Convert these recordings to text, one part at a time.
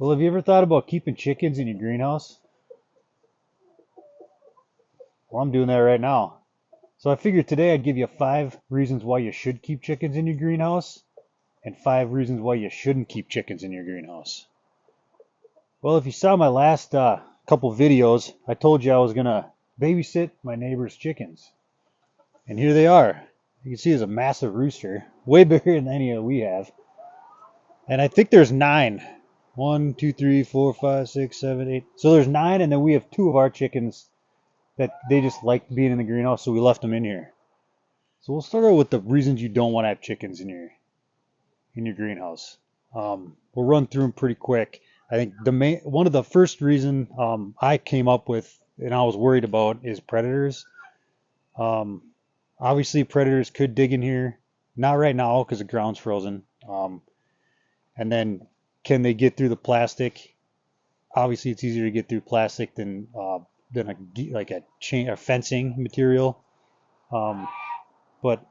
Well, have you ever thought about keeping chickens in your greenhouse? Well, I'm doing that right now. So I figured today I'd give you 5 reasons why you should keep chickens in your greenhouse and 5 reasons why you shouldn't keep chickens in your greenhouse. Well, if you saw my last couple videos, I told you I was going to babysit my neighbor's chickens. And here they are. You can see there's a massive rooster, way bigger than any we have. And I think there's 9. 1, 2, 3, 4, 5, 6, 7, 8. So there's 9, and then we have 2 of our chickens that they just like being in the greenhouse, so we left them in here. So we'll start out with the reasons you don't want to have chickens in your greenhouse. We'll run through them pretty quick. I think one of the first reason I came up with and I was worried about is predators. Um, Obviously, predators could dig in here. Not right now because the ground's frozen. And then can they get through the plastic? Obviously, it's easier to get through plastic than a chain or fencing material. But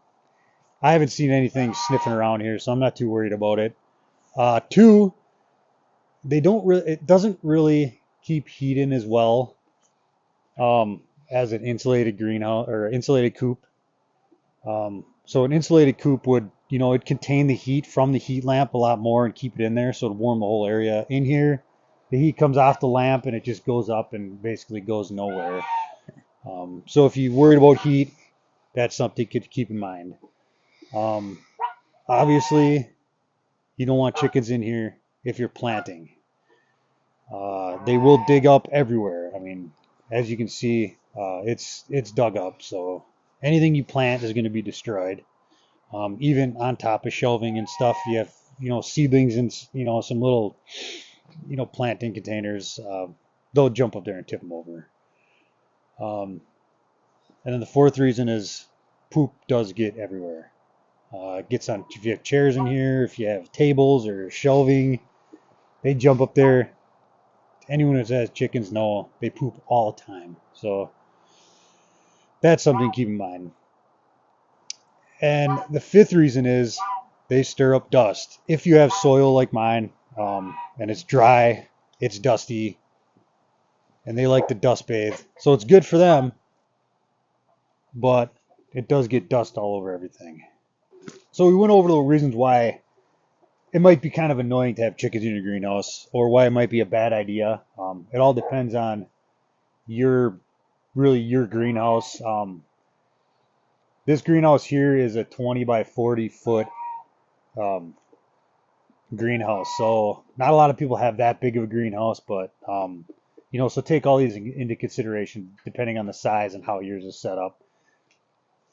I haven't seen anything sniffing around here, so I'm not too worried about it. 2, it doesn't really keep heat in as well as an insulated greenhouse or insulated coop. So an insulated coop would, it'd contain the heat from the heat lamp a lot more and keep it in there, so it'd warm the whole area. In here, the heat comes off the lamp and it just goes up and basically goes nowhere. So if you're worried about heat, that's something you could keep in mind. Obviously, you don't want chickens in here if you're planting. They will dig up everywhere. I mean, as you can see, it's dug up. So anything you plant is going to be destroyed. Even on top of shelving and stuff, you have seedlings and some little planting containers. They'll jump up there and tip them over. And then the 4th reason is poop does get everywhere. It gets on if you have chairs in here, if you have tables or shelving, they jump up there. Anyone who has chickens know they poop all the time. So that's something to keep in mind. And the 5th reason is they stir up dust. If you have soil like mine, and it's dry, it's dusty, and they like to dust bathe. So it's good for them, but it does get dust all over everything. So we went over the reasons why it might be kind of annoying to have chickens in your greenhouse, or why it might be a bad idea. It all depends on your greenhouse. This greenhouse here is a 20 by 40 foot greenhouse, so not a lot of people have that big of a greenhouse, but so take all these into consideration depending on the size and how yours is set up.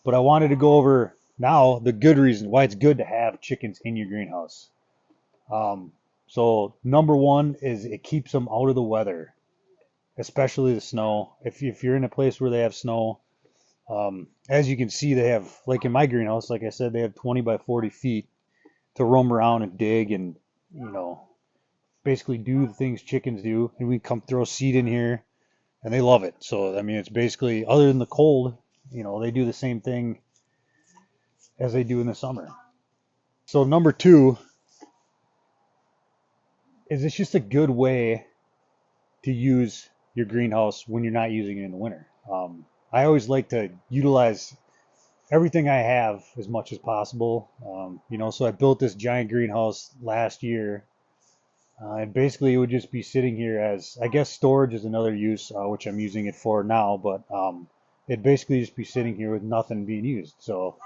But I wanted to go over now the good reason why it's good to have chickens in your greenhouse. So number 1 is it keeps them out of the weather, especially the snow. If you're in a place where they have snow, as you can see, they have, like in my greenhouse, like I said, they have 20 by 40 feet to roam around and dig and, basically do the things chickens do. And we come throw seed in here and they love it. So, I mean, it's basically, other than the cold, they do the same thing as they do in the summer. So number 2 is it's just a good way to use your greenhouse when you're not using it in the winter. I always like to utilize everything I have as much as possible. So I built this giant greenhouse last year, and basically it would just be sitting here as, I guess storage is another use, which I'm using it for now, but it'd basically just be sitting here with nothing being used. So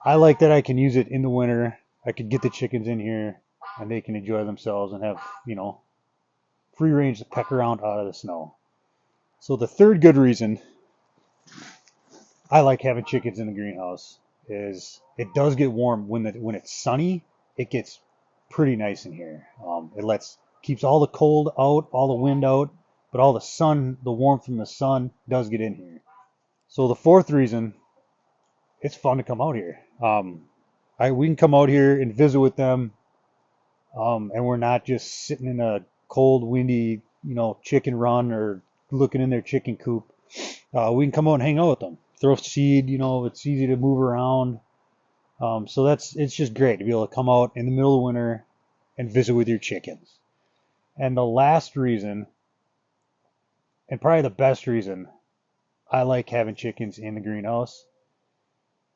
I like that I can use it in the winter. I could get the chickens in here and they can enjoy themselves and have, free range to peck around out of the snow. So the 3rd good reason I like having chickens in the greenhouse is it does get warm when it's sunny. It gets pretty nice in here. It keeps all the cold out, all the wind out, but all the warmth from the sun does get in here. So the 4th reason, it's fun to come out here. We can come out here and visit with them, and we're not just sitting in a cold, windy, chicken run or looking in their chicken coop. We can come out and hang out with them. Throw seed, it's easy to move around. So it's just great to be able to come out in the middle of winter and visit with your chickens. And the last reason, and probably the best reason I like having chickens in the greenhouse,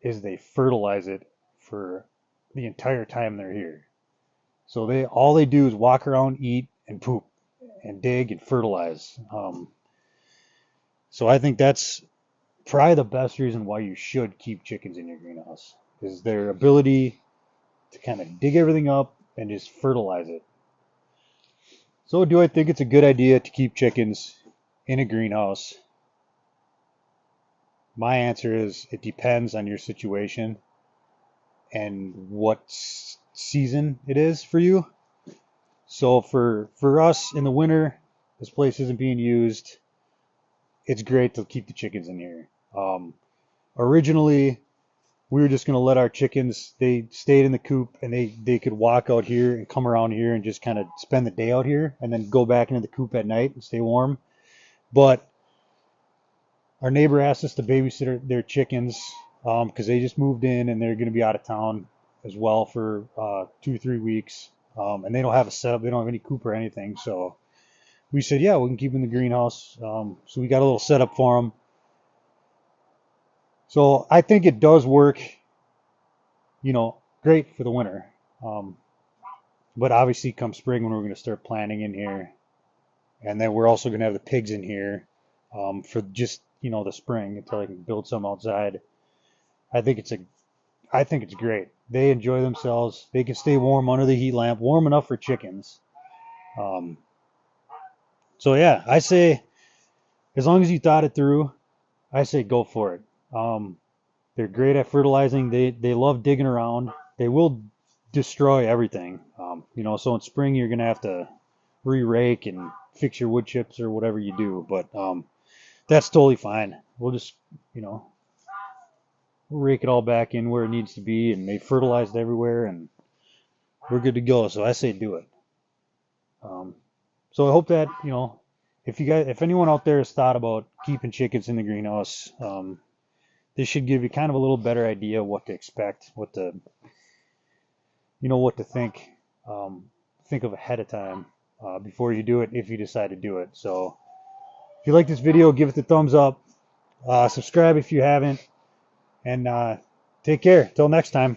is they fertilize it for the entire time they're here. So they all they do is walk around, eat, and poop, and dig and fertilize. So I think that's probably the best reason why you should keep chickens in your greenhouse, is their ability to kind of dig everything up and just fertilize it. So do I think it's a good idea to keep chickens in a greenhouse? My answer is it depends on your situation and what season it is for you. So for us in the winter, this place isn't being used. It's great to keep the chickens in here. Originally, we were just going to let our chickens, they stayed in the coop and they could walk out here and come around here and just kind of spend the day out here and then go back into the coop at night and stay warm. But our neighbor asked us to babysit their chickens because they just moved in and they're going to be out of town as well for 2 or 3 weeks. And they don't have a setup, they don't have any coop or anything. So we said, yeah, we can keep them in the greenhouse. So we got a little setup for them. So I think it does work, great for the winter. But obviously come spring when we're going to start planting in here. And then we're also going to have the pigs in here for just, the spring until I can build some outside. I think it's great. They enjoy themselves. They can stay warm under the heat lamp, warm enough for chickens. So yeah, I say as long as you thought it through, I say go for it. They're great at fertilizing. They love digging around. They will destroy everything. So in spring you're gonna have to re-rake and fix your wood chips or whatever you do, but that's totally fine. We'll just, we'll rake it all back in where it needs to be, and they fertilized everywhere, and we're good to go. So I say do it. So I hope that, if anyone out there has thought about keeping chickens in the greenhouse, this should give you kind of a little better idea what to expect, what to think, think of ahead of time before you do it, if you decide to do it. So if you like this video, give it the thumbs up, subscribe if you haven't, and take care. Till next time.